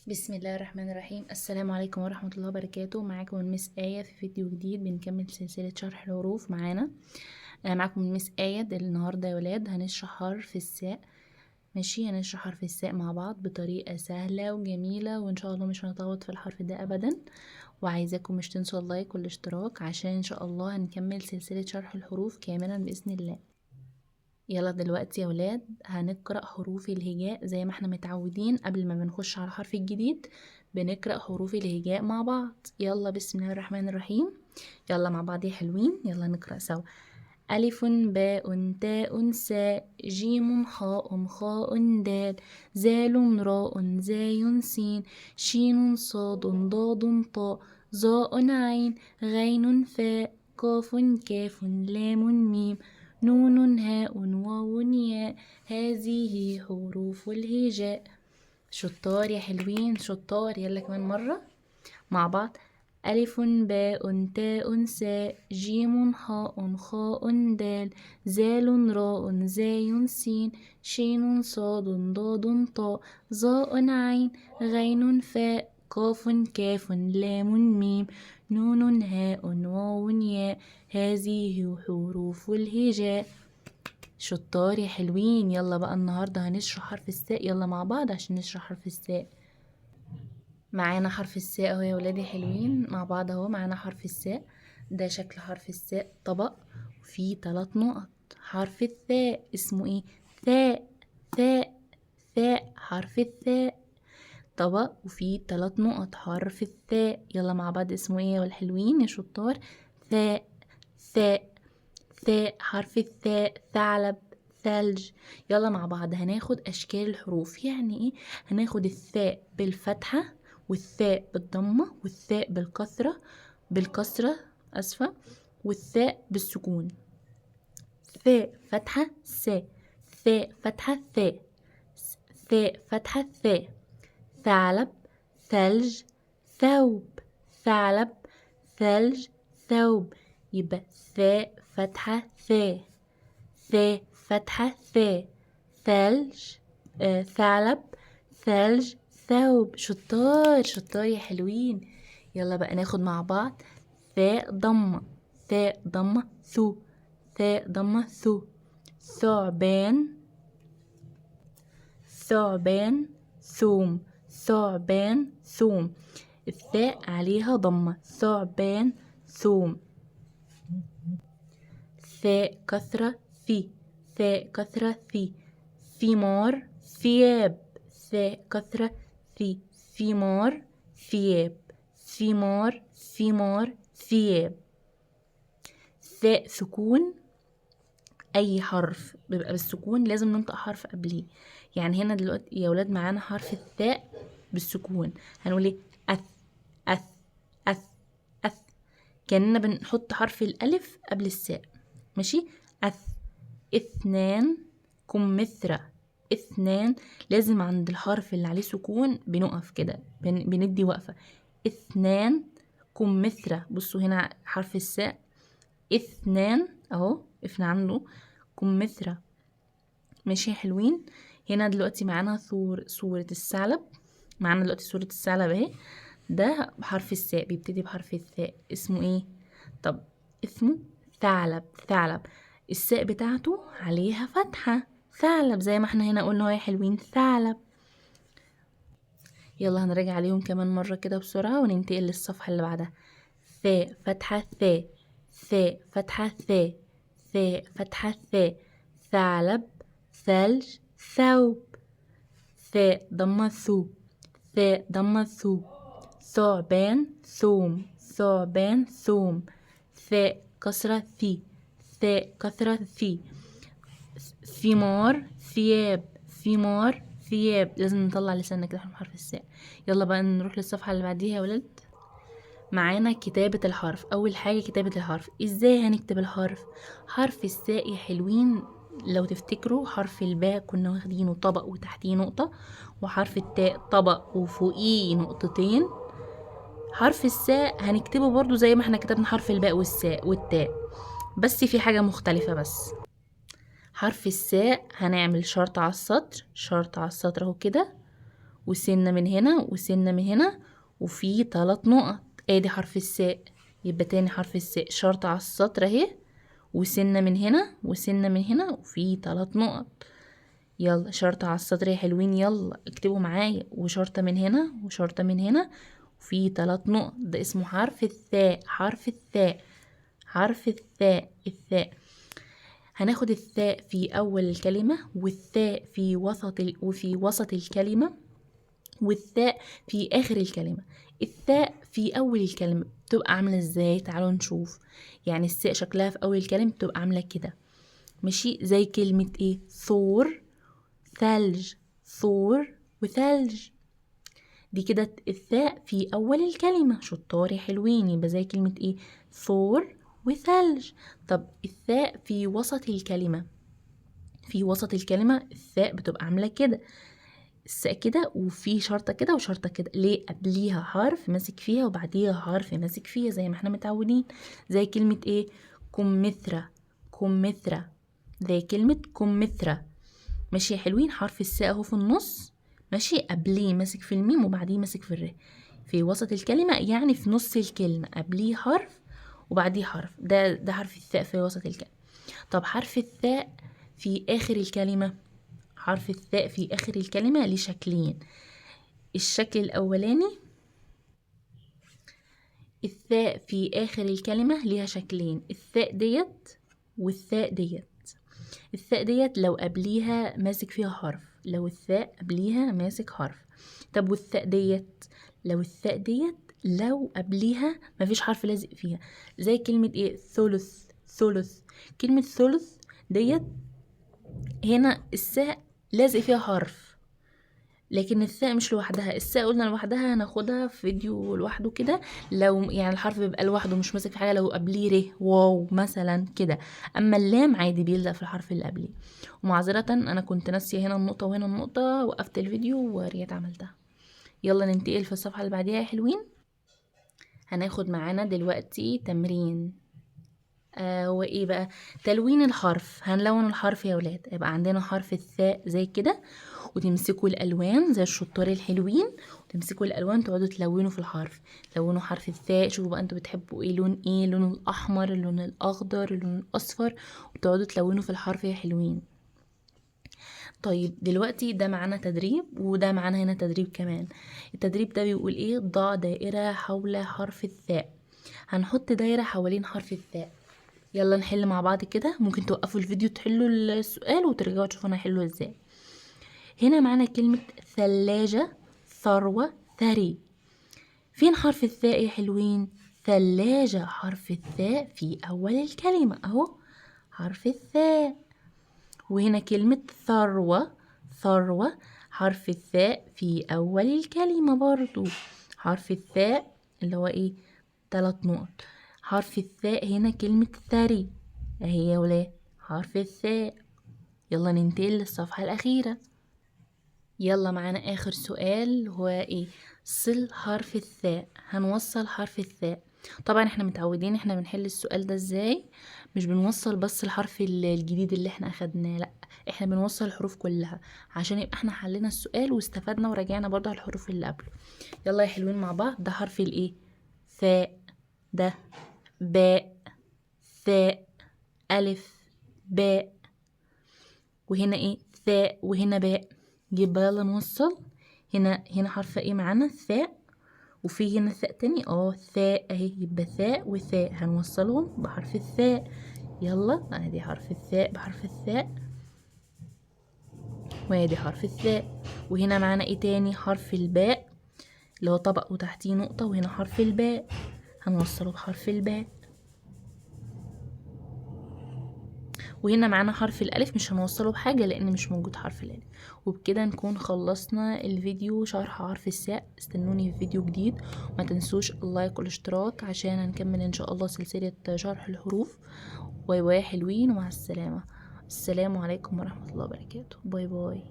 بسم الله الرحمن الرحيم. السلام عليكم ورحمة الله وبركاته. معاكم المس آية في فيديو جديد بنكمل سلسلة شرح الحروف معاكم المس آية. النهاردة يا ولاد هنشرح حرف الساء. ماشي، هنشرح حرف الساء مع بعض بطريقة سهلة وجميلة، وإن شاء الله مش هنطول في الحرف ده أبدا. وعايزاكم مش تنسوا اللايك والاشتراك عشان إن شاء الله هنكمل سلسلة شرح الحروف كاملا بإذن الله. يلا دلوقتي يا ولاد هنقرأ حروف الهجاء زي ما احنا متعودين. قبل ما بنخش على الحرف الجديد بنقرأ حروف الهجاء مع بعض. يلا بسم الله الرحمن الرحيم. يلا مع بعض يا حلوين، يلا نقرأ سوا. ألف باء تاء ساء جيم حاء خاء دال زال راء زاي سين شين صاد ضاد طاء ظاء عين غين فاء قاف كاف لام ميم نون هاء واو ياء هذه حروف الهجاء. شطار يا حلوين شطار. يلا كمان مرة مع بعض. ألف باء تاء ساء جيم حاء خاء دال زال راء زاي سين شين صاد ضاد طاء ظاء عين غين فاء قاف كاف لام ميم نون هاء واو ياء هذه حروف الهجاء. شطار يا حلوين. يلا بقى النهاردة هنشرح حرف الساء. يلا مع بعض عشان نشرح حرف الساء. معانا حرف الساء اهو يا ولادي حلوين مع بعض اهو. معانا حرف الساء، ده شكل حرف الساء طبق وفيه 3 نقط. حرف الثاء اسمه ايه؟ ثاء ثاء ثاء. حرف الثاء طبق وفيه 3 نقط. حرف الثاء يلا مع بعض اسمه ايه يا والحلوين يا شطار؟ ثاء ثاء ثاء. حرف الثاء ثعلب ثلج. يلا مع بعض هناخد أشكال الحروف. يعني إيه؟ هناخد الثاء بالفتحة والثاء بالضمة والثاء بالكسرة أسفة، والثاء بالسكون. ثاء فتحة ثاء، ثاء فتحة ثاء، ثاء فتحة ثاء. ثعلب ثلج ثوب، ثعلب ثلج ثوب. يبقى ثاء فتحة ثاء، ثاء فتحة ثاء، ثلج ثعلب ثلج ثوب. شطار شطار يا حلوين. يلا بقى ناخد مع بعض. ثاء ضمة، ثاء ضمة ثو، ثاء ضمة ثو. ثعبان ثعبان ثوم، ثعبان ثوم. الثاء عليها ضمة. ثعبان ثوم. ثاء كسرة ثي، ثاء كسرة ثي. ثمار ثياب، ثاء كسرة ثي. ثمار ثياب، ثمار ثمار ثياب. ثاء سكون، اي حرف بيبقى بالسكون لازم ننطق حرف قبليه. يعني هنا دلوقتي يا ولاد معانا حرف الثاء بالسكون. هنقول ايه؟ اث اث اث اث. كأننا بنحط حرف الالف قبل الساء. ماشي. اث. اثنان كمثرى، اثنان لازم عند الحرف اللي عليه سكون بنقف كده، بندي وقفة. اثنان كمثرى. بصوا هنا حرف الساء اثنان اهو وقفنا عنده كمثرى. ماشي يا حلوين. هنا دلوقتي معانا صورة الثعلب. معانا دلوقتي صورة الثعلب اهي. ده بحرف الساء، بيبتدي بحرف الثاء. اسمه ايه؟ طب اسمه ثعلب. ثعلب الساء بتاعته عليها فتحة، ثعلب زي ما احنا هنا قلنا اهو يا حلوين ثعلب. يلا هنراجع عليهم كمان مرة كده بسرعة وننتقل للصفحة اللي بعدها. ثاء فتحة ثاء، ثاء فتحة ثاء، ثاء فتحة ثاء. ثعلب ثلج ثوب. ثاء ضمة ثو، ثاء ضمة ثو. ثعبان ثوم، ثعبان ثوم. ثاء كسرة ثي، ثاء كسرة ثي. ثمار ثياب، ثمار ثياب. لازم نطلع لساننا كده من حرف الساء. يلا بقى نروح للصفحة اللي بعديها يا ولد. معانا كتابة الحرف. أول حاجة كتابة الحرف. إزاي هنكتب الحرف؟ حرف الساء يا حلوين لو تفتكروا حرف الباء كنا واخدينه طبق وتحتيه نقطة، وحرف التاء طبق وفوقيه نقطتين. حرف الساء هنكتبه برضو زي ما احنا كتبنا حرف الباء والساء والتاء، بس في حاجة مختلفة بس. حرف الساء هنعمل شرط على السطر، شرط على السطر اهو كده، وسنة من هنا وسنة من هنا، وفي 3 نقط. ادي حرف الثاء. يبقى تاني حرف الثاء شرطة على السطر اهي، وسنة من هنا وسنة من هنا، وفي 3 نقط. يلا شرطة على السطر يا حلوين، يلا اكتبوا معايا. وشرطة من هنا وشرطة من هنا، وفي 3 نقط. ده اسمه حرف الثاء. حرف الثاء. حرف الثاء. الثاء. هناخد الثاء في أول الكلمة، والثاء وفي وسط الكلمة، والثاء في آخر الكلمة. الثاء في أول الكلمة بتبقى عاملة ازاي؟ تعالوا نشوف. يعني الثاء شكلها في أول الكلمة بتبقى عاملة كده، ماشي؟ زي كلمة ايه؟ ثور، ثلج. ثور وثلج. دي كده الثاء في أول الكلمة. شطار يا حلوين. يبقى زي كلمة ايه؟ ثور وثلج. طب الثاء في وسط الكلمة. في وسط الكلمة الثاء بتبقى عاملة كده، الثاء كده، وفي شرطة كده وشرطة كده. ليه؟ قبليها حرف ماسك فيها وبعديها حرف ماسك فيها زي ما احنا متعودين. زي كلمة ايه؟ كمثرى. كمثرى. زي كلمة كمثرى. ماشي يا حلوين؟ حرف الثاء اهو في النص، ماشي؟ قبليه ماسك في الميم وبعديه ماسك في الر. في وسط الكلمة يعني في نص الكلمة، قبليه حرف وبعديه حرف. ده حرف الثاء في وسط الكلمة. طب حرف الثاء في آخر الكلمة. حرف الثاء في آخر الكلمة ليه شكلين. الشكل الأولاني، الثاء في آخر الكلمة ليها شكلين، الثاء ديت والثاء ديت. الثاء ديت لو قبليها ماسك فيها حرف، لو الثاء قبليها ماسك حرف. طب والثاء ديت، لو الثاء ديت لو قبليها مفيش حرف لازق فيها. زي كلمة ايه؟ ثلث. ثلث. كلمة ثلث ديت هنا الثاء لازق فيها حرف، لكن الثاء مش لوحدها. الثاء قلنا لوحدها هناخدها في فيديو لوحده كده. لو يعني الحرف بيبقى لوحده مش ماسك في حاجه، لو قبليه ر واو مثلا كده. اما اللام عادي بيلزق في الحرف اللي قبليه. ومعذره انا كنت ناسيه هنا النقطه وهنا النقطه، وقفت الفيديو ورجعت عملتها. يلا ننتقل في الصفحه اللي بعديها يا حلوين. هناخد معانا دلوقتي تمرين وايه بقى؟ تلوين الحرف. هنلون الحرف يا ولاد. يبقى عندنا حرف الثاء زي كده، وتمسكوا الالوان زي الشطار الحلوين، وتمسكوا الالوان تقعدوا تلونوا في الحرف. لونوا حرف الثاء. شوفوا بقى انتوا بتحبوا ايه لون، ايه لون الاحمر، اللون الاخضر، اللون الاصفر، وتقعدوا تلونوا في الحرف يا حلوين. طيب دلوقتي ده معانا تدريب، وده معانا هنا تدريب كمان. التدريب ده بيقول ايه؟ ضع دائرة حول حرف الثاء. هنحط دايرة حوالين حرف الثاء. يلا نحل مع بعض كده. ممكن توقفوا الفيديو تحلوا السؤال وترجعوا تشوفوا انا هحله ازاي. هنا معانا كلمة ثلاجة، ثروة، ثري. فين حرف الثاء يا حلوين؟ ثلاجة حرف الثاء في أول الكلمة أهو، حرف الثاء. وهنا كلمة ثروة، ثروة حرف الثاء في أول الكلمة برضو، حرف الثاء اللي هو ايه؟ 3 نقط. حرف الثاء هنا كلمة ثري اهي يا ولاد، حرف الثاء. يلا ننتقل للصفحة الأخيرة. يلا معانا آخر سؤال هو ايه؟ صل حرف الثاء. هنوصل حرف الثاء. طبعا احنا متعودين احنا بنحل السؤال ده ازاي. مش بنوصل بس الحرف الجديد اللي احنا اخدناه، لا، احنا بنوصل الحروف كلها عشان يبقى احنا حلينا السؤال واستفدنا وراجعنا برضه على الحروف اللي قبله. يلا يا حلوين مع بعض. ده حرف الايه؟ ثاء. ده باء، ثاء، ألف، باء، وهنا ايه؟ ثاء، وهنا باء. يبقى يلا نوصل. هنا حرف ايه معانا؟ ثاء، وفي هنا ثاء تاني ثاء اهي. يبقى ثاء وثاء هنوصلهم بحرف الثاء. يلا ادي حرف الثاء بحرف الثاء، وادي حرف الثاء. وهنا معانا ايه تاني؟ حرف الباء اللي هو طبق وتحتيه نقطة، وهنا حرف الباء هنوصله بحرف الباء. وهنا معانا حرف الألف مش هنوصله بحاجة لأن مش موجود حرف الألف. وبكده نكون خلصنا الفيديو شرح حرف الثاء. استنوني في فيديو جديد، ما تنسوش اللايك والاشتراك عشان هنكمل إن شاء الله سلسلة شرح الحروف. باي باي حلوين، ومع السلامة. السلام عليكم ورحمة الله وبركاته. باي باي.